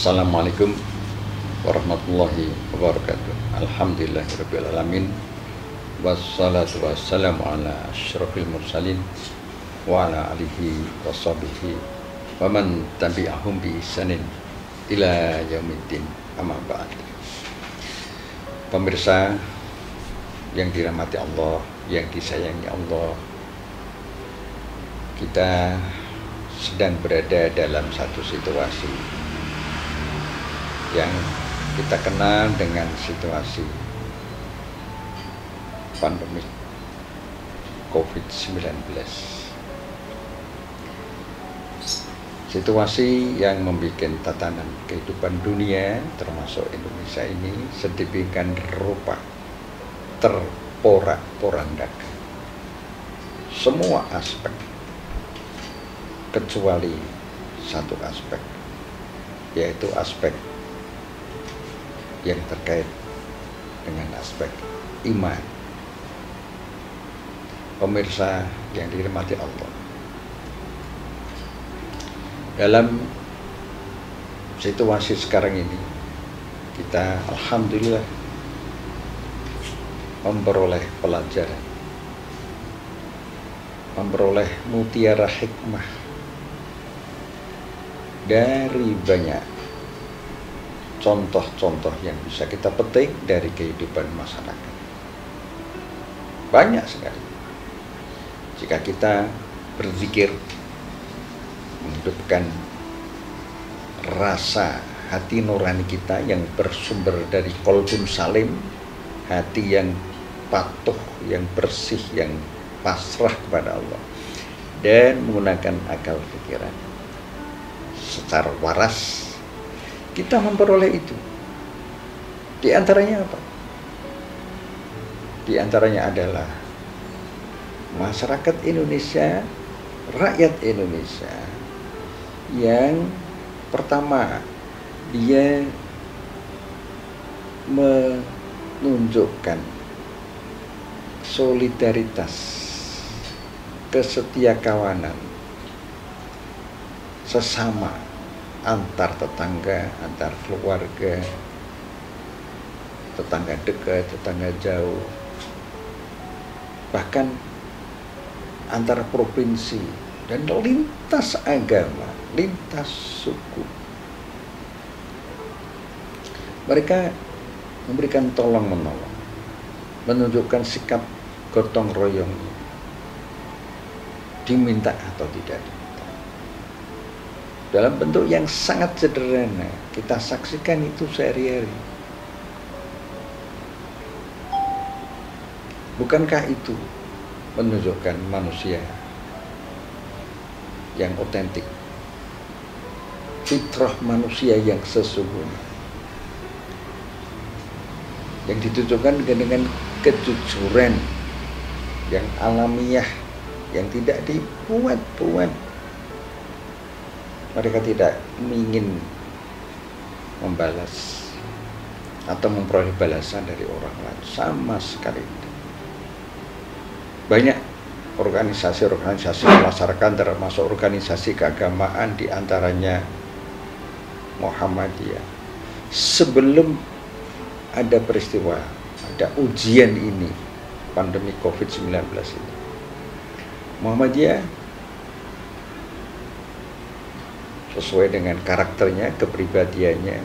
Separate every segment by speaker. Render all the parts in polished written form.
Speaker 1: Assalamualaikum warahmatullahi wabarakatuh. Alhamdulillahirrabbilalamin. Wassalatu wassalamu ala asyrafil mursalin wa ala alihi wa sahbihi wa man tabi'ahum bi ihsanin ila yaumiddin, amma ba'd. Pemirsa yang dirahmati Allah, yang disayangi Allah, kita sedang berada dalam satu situasi yang kita kenal dengan situasi pandemi COVID-19. Situasi yang membuat tatanan kehidupan dunia termasuk Indonesia ini sedemikian rupa terporak-porandakan semua aspek kecuali satu aspek, yaitu aspek yang terkait dengan aspek iman. Pemirsa yang dirahmati Allah, dalam situasi sekarang ini kita alhamdulillah memperoleh pelajaran, memperoleh mutiara hikmah dari banyak contoh-contoh yang bisa kita petik dari kehidupan masyarakat. Banyak sekali. Jika kita berzikir, menghidupkan rasa hati nurani kita yang bersumber dari qalbun salim, hati yang patuh, yang bersih, yang pasrah kepada Allah, dan menggunakan akal pikiran secara waras, kita memperoleh itu. Di antaranya apa? Di antaranya adalah masyarakat Indonesia, rakyat Indonesia yang pertama, dia menunjukkan solidaritas, kesetiakawanan sesama, antar tetangga, antar keluarga, tetangga dekat, tetangga jauh, bahkan antar provinsi dan lintas agama, lintas suku. Mereka memberikan tolong menolong, menunjukkan sikap gotong royong, diminta atau tidak diminta, dalam bentuk yang sangat sederhana. Kita saksikan itu sehari-hari. Bukankah itu menunjukkan manusia yang otentik, fitrah manusia yang sesungguhnya, yang ditunjukkan dengan kejujuran yang alamiah, yang tidak dibuat-buat. Mereka tidak ingin membalas atau memperoleh balasan dari orang lain, sama sekali. Banyak organisasi-organisasi masyarakat, termasuk organisasi keagamaan, di antaranya Muhammadiyah. Sebelum ada peristiwa, ada ujian ini, pandemi COVID-19 ini, Muhammadiyah sesuai dengan karakternya, kepribadiannya,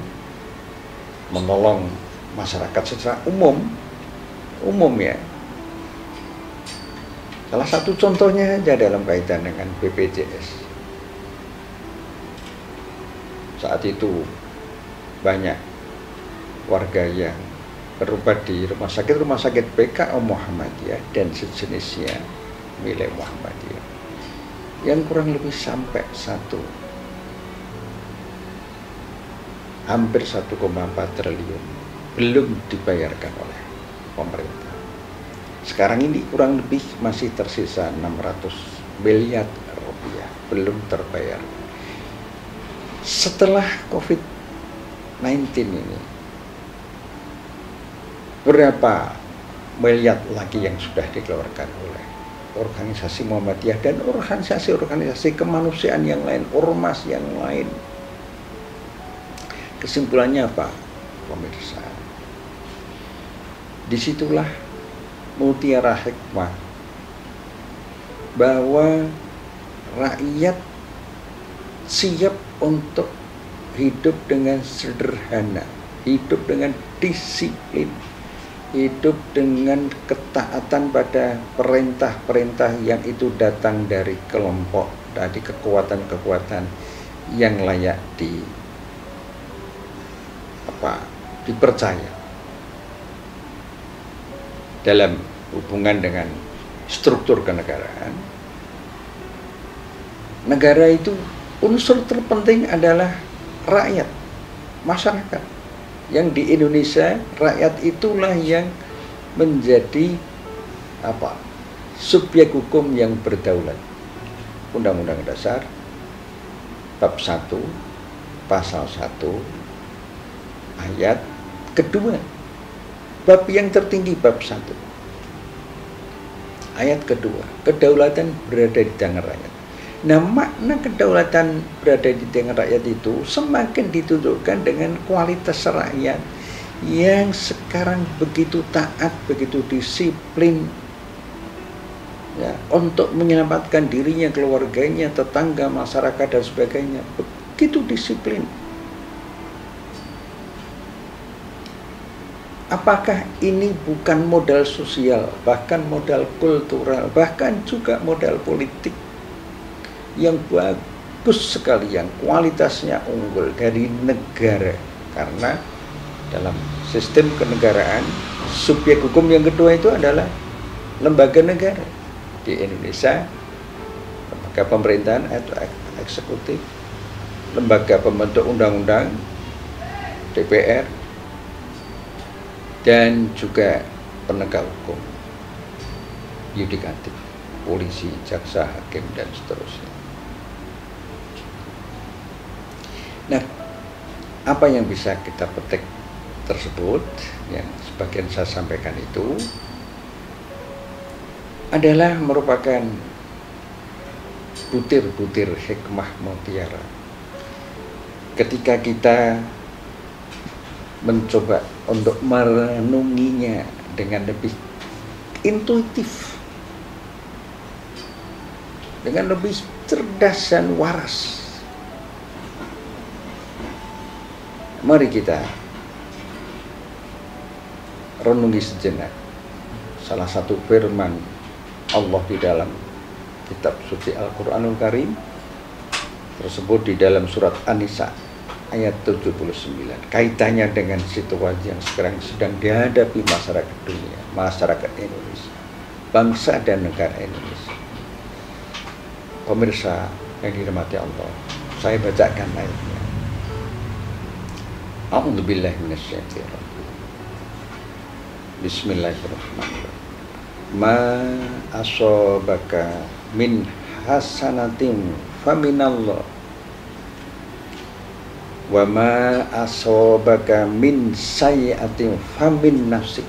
Speaker 1: menolong masyarakat secara umum ya. Salah satu contohnya aja dalam kaitan dengan BPJS. Saat itu banyak warga yang berobat di rumah sakit PKO Muhammadiyah dan sejenisnya milik Muhammadiyah, yang kurang lebih sampai hampir 1,4 triliun belum dibayarkan oleh pemerintah. Sekarang ini kurang lebih masih tersisa 600 miliar rupiah belum terbayar. Setelah COVID-19 ini, berapa miliar lagi yang sudah dikeluarkan oleh organisasi Muhammadiyah dan organisasi-organisasi kemanusiaan yang lain, ormas yang lain. kesimpulannya apa, pemirsa? Disitulah mutiara hikmah bahwa rakyat siap untuk hidup dengan sederhana, hidup dengan disiplin, hidup dengan ketaatan pada perintah-perintah yang itu datang dari kelompok, dari kekuatan-kekuatan yang layak dipercaya dalam hubungan dengan struktur kenegaraan. Negara itu unsur terpenting adalah rakyat, masyarakat. Yang di Indonesia rakyat itulah yang menjadi subjek hukum yang berdaulat. Undang-Undang Dasar bab 1 pasal 1 ayat kedua, bab yang tertinggi bab 1 ayat kedua, kedaulatan berada di tangan rakyat. Nah, makna kedaulatan berada di tangan rakyat itu semakin ditunjukkan dengan kualitas rakyat yang sekarang begitu taat, begitu disiplin ya, untuk menyelamatkan dirinya, keluarganya, tetangga, masyarakat dan sebagainya. Begitu disiplin. Apakah ini bukan modal sosial, bahkan modal kultural, bahkan juga modal politik yang bagus sekali, yang kualitasnya unggul dari negara? Karena dalam sistem kenegaraan, subjek hukum yang kedua itu adalah lembaga negara. Di Indonesia, lembaga pemerintahan atau eksekutif, lembaga pembentuk undang-undang, DPR, dan juga penegak hukum, yudikatif, polisi, jaksa, hakim, dan seterusnya. Nah, apa yang bisa kita petik tersebut, yang sebagian saya sampaikan itu adalah merupakan butir-butir hikmah mutiara. Ketika kita mencoba untuk merenunginya dengan lebih intuitif, dengan lebih cerdas dan waras, mari kita renungi sejenak salah satu firman Allah di dalam kitab suci Al-Quranul Karim tersebut di dalam surat An-Nisa ayat 79. Kaitannya dengan situasi yang sekarang sedang dihadapi masyarakat dunia, masyarakat Indonesia, bangsa dan negara Indonesia. Pemirsa yang dirahmati Allah, saya bacakan ayatnya. A'udzubillahi minasyaitonir rajim. Bismillahirrahmanirrahim. Ma asobaka min hasanatin faminallah wa ma asobaka min sayyi'atin famin nafsik.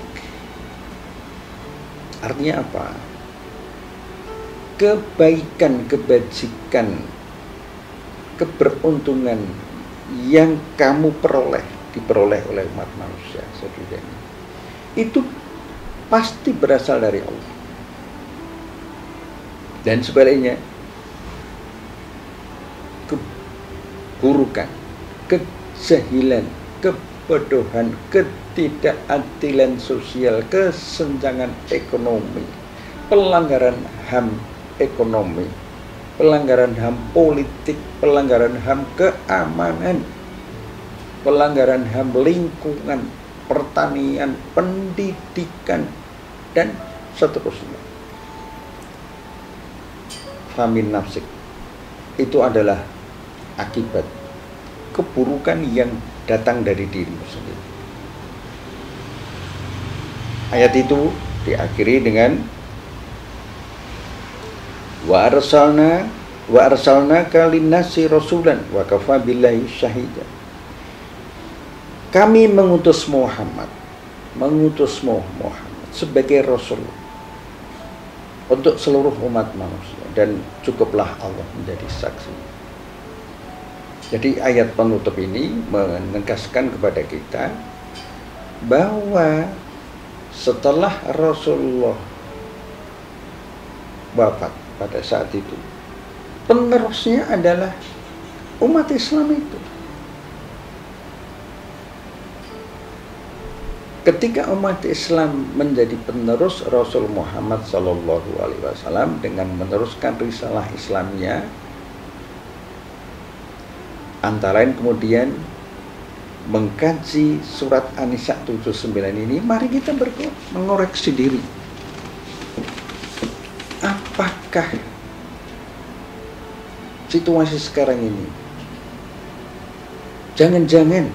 Speaker 1: Artinya apa? Kebaikan, kebajikan, keberuntungan yang kamu diperoleh oleh umat manusia sedunia ini, itu pasti berasal dari Allah. Dan sebaliknya, keburukan, kejahilan, kebodohan, ketidakadilan sosial, kesenjangan ekonomi, pelanggaran HAM ekonomi, pelanggaran HAM politik, pelanggaran HAM keamanan, pelanggaran HAM lingkungan, pertanian, pendidikan, dan seterusnya. Famin nafsik itu adalah akibat keburukan yang datang dari dirimu sendiri. Ayat itu diakhiri dengan wa arsalnaka linnasi rasulan wa kafa billahi syahida. Kami mengutus Muhammad sebagai Rasul untuk seluruh umat manusia, dan cukuplah Allah menjadi saksi. Jadi ayat penutup ini menegaskan kepada kita bahwa setelah Rasulullah wafat pada saat itu, penerusnya adalah umat Islam itu. Ketika umat Islam menjadi penerus Rasul Muhammad SAW dengan meneruskan risalah Islamnya, antara lain kemudian mengkaji surat An-Nisa 79 ini, mari kita mengoreksi diri. Apakah situasi sekarang ini jangan-jangan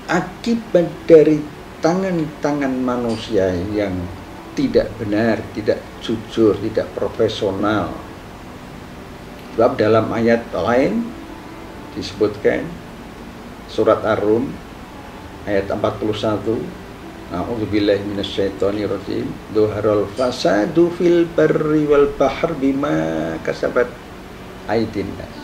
Speaker 1: akibat dari tangan-tangan manusia yang tidak benar, tidak jujur, tidak profesional? Sebab dalam ayat lain disebutkan, surat Ar-Rum ayat 41, A'udzubillahi minasyaitonirrajim, Dhuharul fasadu fil barri wal bahr bima kasabat aydin nas.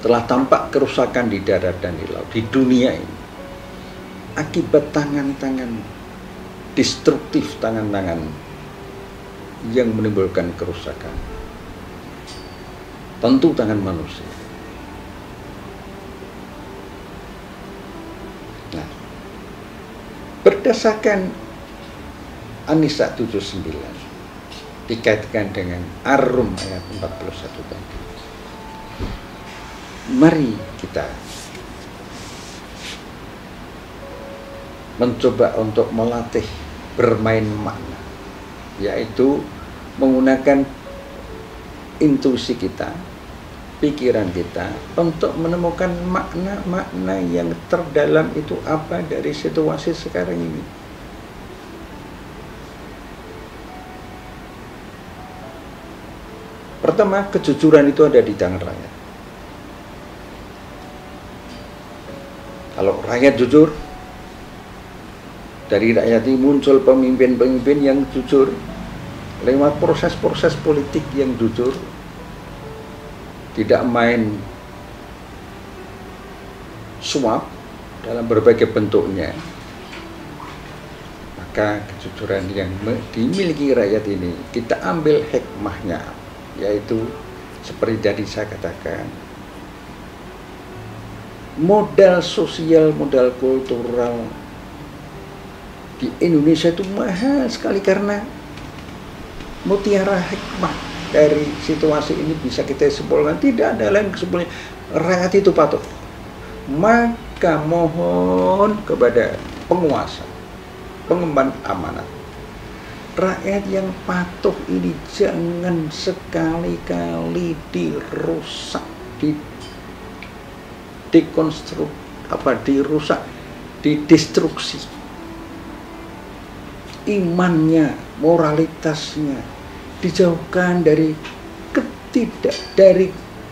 Speaker 1: Telah tampak kerusakan di darat dan di laut, di dunia ini, akibat tangan-tangan destruktif, tangan-tangan yang menimbulkan kerusakan. Tentu tangan manusia. Nah, berdasarkan An-Nisa 79 dikaitkan dengan Ar-Rum ayat 41 tadi, mari kita mencoba untuk melatih bermain makna, yaitu menggunakan intuisi kita, pikiran kita untuk menemukan makna-makna yang terdalam itu apa dari situasi sekarang ini. Pertama, kejujuran itu ada di tangan rakyat. Kalau rakyat jujur, dari rakyat ini muncul pemimpin-pemimpin yang jujur lewat proses-proses politik yang jujur, tidak main suap dalam berbagai bentuknya. Maka kejujuran yang dimiliki rakyat ini kita ambil hikmahnya, yaitu seperti tadi saya katakan, modal sosial, modal kultural di Indonesia itu mahal sekali, karena mutiara hikmah dari situasi ini bisa kita simpulkan tidak ada lain kesimpulannya, rakyat itu patuh. Maka mohon kepada penguasa, pengemban amanat, rakyat yang patuh ini jangan sekali-kali dirusak, dirusak, didestruksi imannya, moralitasnya, dijauhkan dari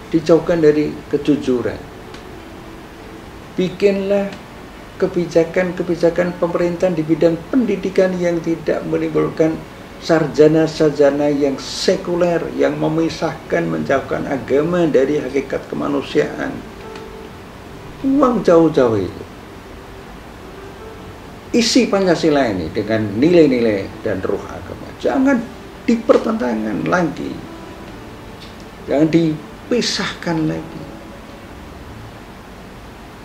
Speaker 1: dijauhkan dari kejujuran. Bikinlah kebijakan-kebijakan pemerintahan di bidang pendidikan yang tidak menimbulkan sarjana-sarjana yang sekuler, yang memisahkan, menjauhkan agama dari hakikat kemanusiaan. Uang jauh-jauh itu. Isi Pancasila ini dengan nilai-nilai dan ruh agama. Jangan dipertentangkan lagi. Jangan dipisahkan lagi.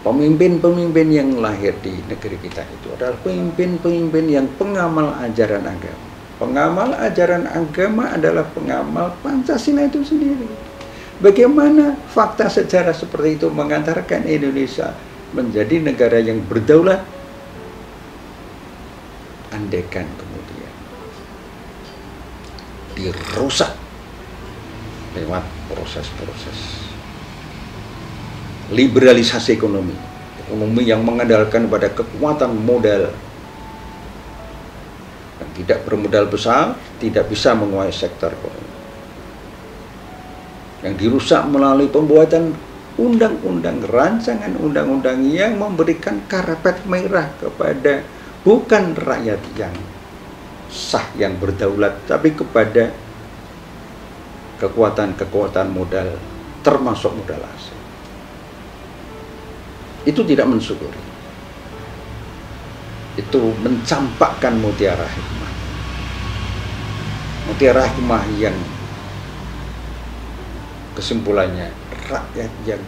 Speaker 1: Pemimpin-pemimpin yang lahir di negeri kita itu adalah pemimpin-pemimpin yang pengamal ajaran agama. Pengamal ajaran agama adalah pengamal Pancasila itu sendiri. Bagaimana fakta sejarah seperti itu mengantarkan Indonesia menjadi negara yang berdaulat? Andaikan kemudian dirusak lewat proses-proses liberalisasi ekonomi yang mengandalkan pada kekuatan modal, yang tidak bermodal besar tidak bisa menguasai sektor ekonomi, yang dirusak melalui pembuatan undang-undang, rancangan undang-undang yang memberikan karpet merah kepada bukan rakyat yang sah, yang berdaulat, tapi kepada kekuatan modal, termasuk modal asing. Itu tidak mensyukuri. Itu mencampakkan mutiara hikmah. Mutiara hikmah yang kesimpulannya rakyat yang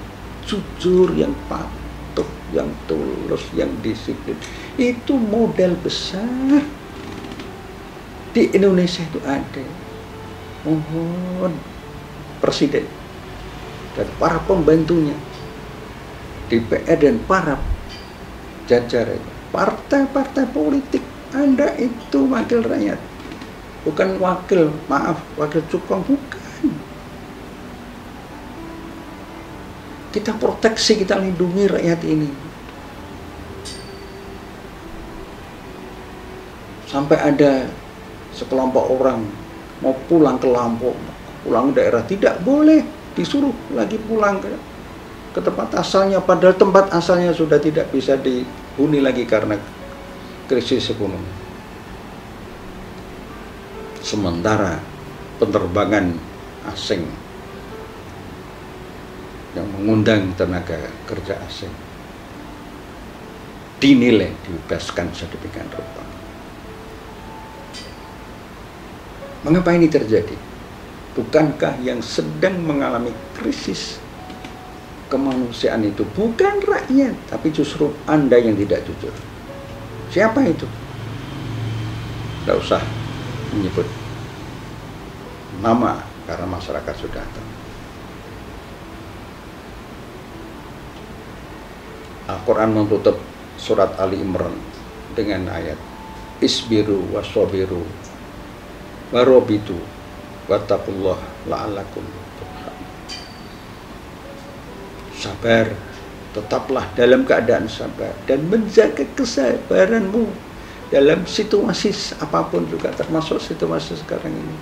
Speaker 1: jujur, yang patuh, yang tulus, yang disiplin. Itu modal besar. Di Indonesia itu ada. Mohon Presiden dan para pembantunya, DPR dan para jajaran, partai-partai politik, Anda itu wakil rakyat, bukan wakil cukong, bukan. Kita proteksi, kita lindungi rakyat ini. Sampai ada sekelompok orang mau pulang ke Lampung, pulang daerah, tidak boleh, disuruh lagi pulang ke tempat asalnya, padahal tempat asalnya sudah tidak bisa dihuni lagi karena krisis ekonomi. Sementara penerbangan asing yang mengundang tenaga kerja asing dinilai dibebaskan sedemikian rupa. Mengapa ini terjadi? Bukankah yang sedang mengalami krisis kemanusiaan itu bukan rakyat, tapi justru Anda yang tidak jujur? Siapa itu? Tidak usah menyebut nama karena masyarakat sudah tahu. Al-Quran menutup surat Ali Imran dengan ayat Isbiru waswabiru warobitu wattaqullah la'allakum turhamun. Sabar, tetaplah dalam keadaan sabar dan menjaga kesabaranmu dalam situasi apapun, juga termasuk situasi sekarang ini.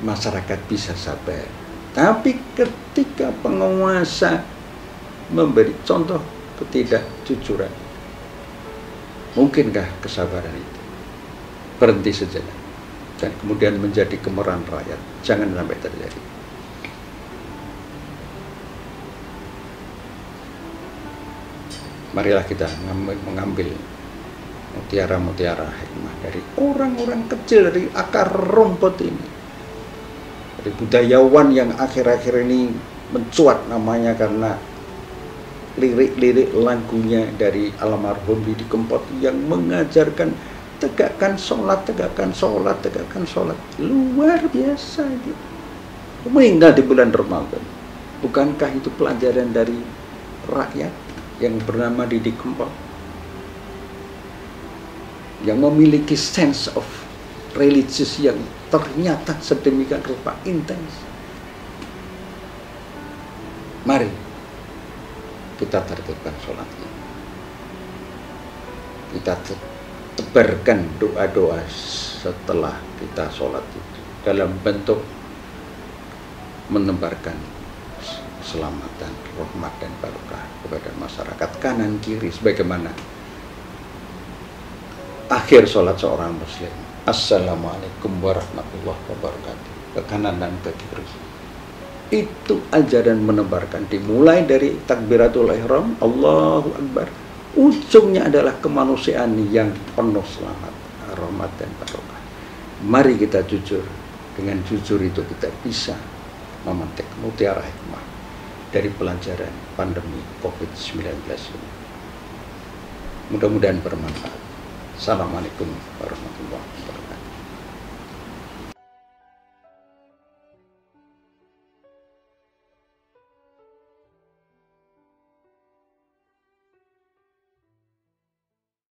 Speaker 1: Masyarakat bisa sabar, tapi ketika penguasa memberi contoh ketidakjujuran, mungkinkah kesabaran itu berhenti sejenak dan kemudian menjadi kemarahan rakyat? Jangan sampai terjadi. Marilah kita mengambil mutiara-mutiara hikmah dari orang-orang kecil, dari akar rumput ini, dari budayawan yang akhir-akhir ini mencuat namanya karena lirik-lirik lagunya dari almarhum Didi Kempot yang mengajarkan tegakkan sholat, tegakkan sholat, tegakkan sholat. Luar biasa itu. Meninggal di bulan Ramadan. Bukankah itu pelajaran dari rakyat yang bernama Didi Kempot, yang memiliki sense of religious yang ternyata sedemikian rupa intens? Mari kita tertibkan sholat ini. Kita tebarkan doa-doa setelah kita sholat itu dalam bentuk menebarkan keselamatan, rahmat dan barokah kepada masyarakat kanan kiri, sebagaimana akhir sholat seorang muslim. Assalamualaikum warahmatullahi wabarakatuh, ke kanan dan ke kiri. Itu ajaran menebarkan, dimulai dari takbiratul ihram, Allahu Akbar, ujungnya adalah kemanusiaan yang penuh selamat, rahmat dan barokah. Mari kita jujur. Dengan jujur itu kita bisa memetik mutiara hikmah dari pelajaran pandemi COVID-19 ini. Mudah-mudahan bermanfaat. Assalamualaikum warahmatullahi wabarakatuh.